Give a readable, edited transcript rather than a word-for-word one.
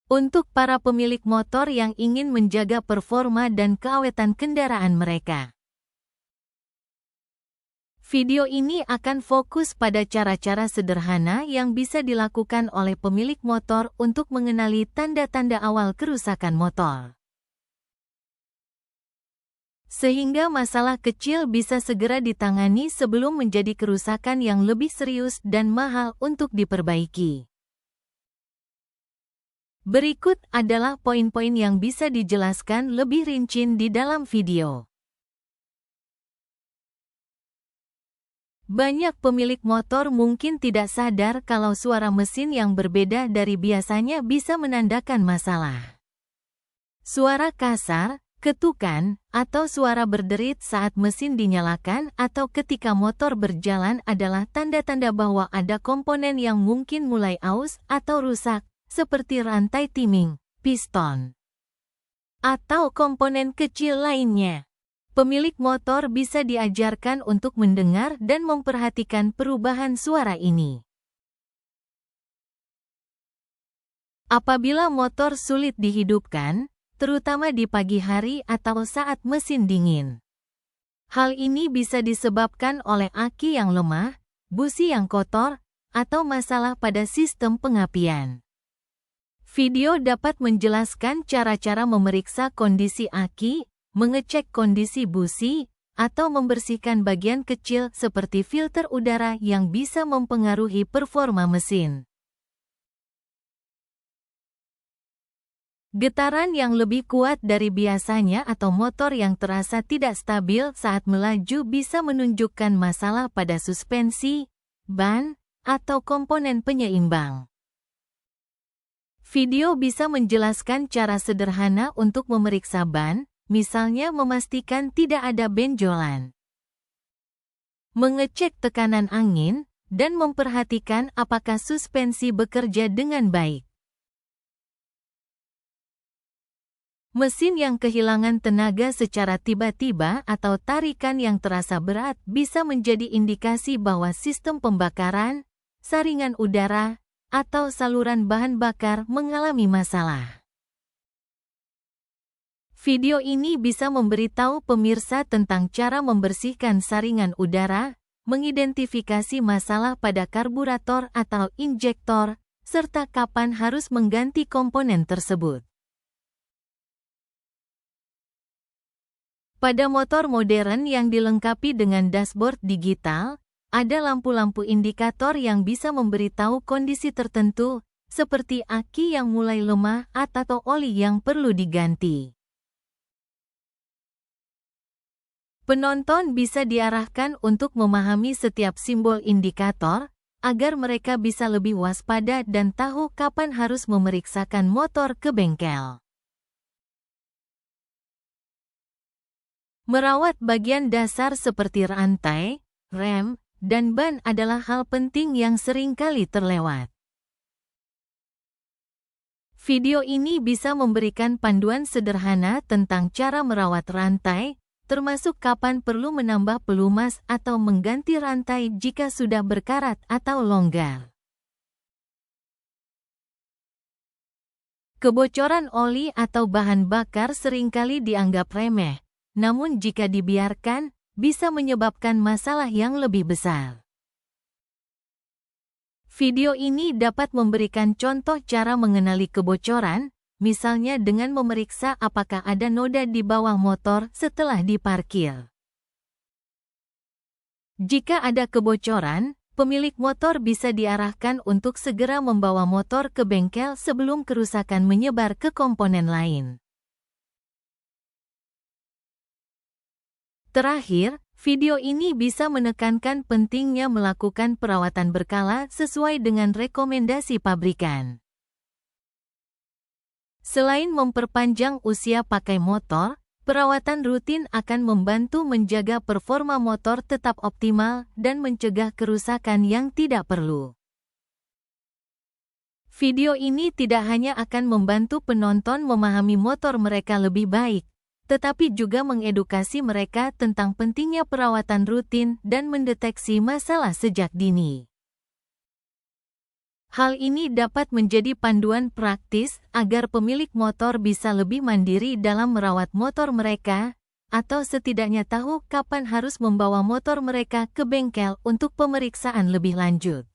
Untuk para pemilik motor yang ingin menjaga performa dan keawetan kendaraan mereka. Video ini akan fokus pada cara-cara sederhana yang bisa dilakukan oleh pemilik motor untuk mengenali tanda-tanda awal kerusakan motor. Sehingga masalah kecil bisa segera ditangani sebelum menjadi kerusakan yang lebih serius dan mahal untuk diperbaiki. Berikut adalah poin-poin yang bisa dijelaskan lebih rinci di dalam video. Banyak pemilik motor mungkin tidak sadar kalau suara mesin yang berbeda dari biasanya bisa menandakan masalah. Suara kasar, ketukan, atau suara berderit saat mesin dinyalakan atau ketika motor berjalan adalah tanda-tanda bahwa ada komponen yang mungkin mulai aus atau rusak, seperti rantai timing, piston, atau komponen kecil lainnya. Pemilik motor bisa diajarkan untuk mendengar dan memperhatikan perubahan suara ini. Apabila motor sulit dihidupkan, terutama di pagi hari atau saat mesin dingin. Hal ini bisa disebabkan oleh aki yang lemah, busi yang kotor, atau masalah pada sistem pengapian. Video dapat menjelaskan cara-cara memeriksa kondisi aki, mengecek kondisi busi, atau membersihkan bagian kecil seperti filter udara yang bisa mempengaruhi performa mesin. Getaran yang lebih kuat dari biasanya atau motor yang terasa tidak stabil saat melaju bisa menunjukkan masalah pada suspensi, ban, atau komponen penyeimbang. Video bisa menjelaskan cara sederhana untuk memeriksa ban, misalnya memastikan tidak ada benjolan, mengecek tekanan angin, dan memperhatikan apakah suspensi bekerja dengan baik. Mesin yang kehilangan tenaga secara tiba-tiba atau tarikan yang terasa berat bisa menjadi indikasi bahwa sistem pembakaran, saringan udara, atau saluran bahan bakar mengalami masalah. Video ini bisa memberitahu pemirsa tentang cara membersihkan saringan udara, mengidentifikasi masalah pada karburator atau injektor, serta kapan harus mengganti komponen tersebut. Pada motor modern yang dilengkapi dengan dashboard digital, ada lampu-lampu indikator yang bisa memberitahu kondisi tertentu, seperti aki yang mulai lemah atau oli yang perlu diganti. Penonton bisa diarahkan untuk memahami setiap simbol indikator, agar mereka bisa lebih waspada dan tahu kapan harus memeriksakan motor ke bengkel. Merawat bagian dasar seperti rantai, rem, dan ban adalah hal penting yang sering kali terlewat. Video ini bisa memberikan panduan sederhana tentang cara merawat rantai, termasuk kapan perlu menambah pelumas atau mengganti rantai jika sudah berkarat atau longgar. Kebocoran oli atau bahan bakar seringkali dianggap remeh, namun jika dibiarkan, bisa menyebabkan masalah yang lebih besar. Video ini dapat memberikan contoh cara mengenali kebocoran, misalnya dengan memeriksa apakah ada noda di bawah motor setelah diparkir. Jika ada kebocoran, pemilik motor bisa diarahkan untuk segera membawa motor ke bengkel sebelum kerusakan menyebar ke komponen lain. Terakhir, video ini bisa menekankan pentingnya melakukan perawatan berkala sesuai dengan rekomendasi pabrikan. Selain memperpanjang usia pakai motor, perawatan rutin akan membantu menjaga performa motor tetap optimal dan mencegah kerusakan yang tidak perlu. Video ini tidak hanya akan membantu penonton memahami motor mereka lebih baik, tetapi juga mengedukasi mereka tentang pentingnya perawatan rutin dan mendeteksi masalah sejak dini. Hal ini dapat menjadi panduan praktis agar pemilik motor bisa lebih mandiri dalam merawat motor mereka, atau setidaknya tahu kapan harus membawa motor mereka ke bengkel untuk pemeriksaan lebih lanjut.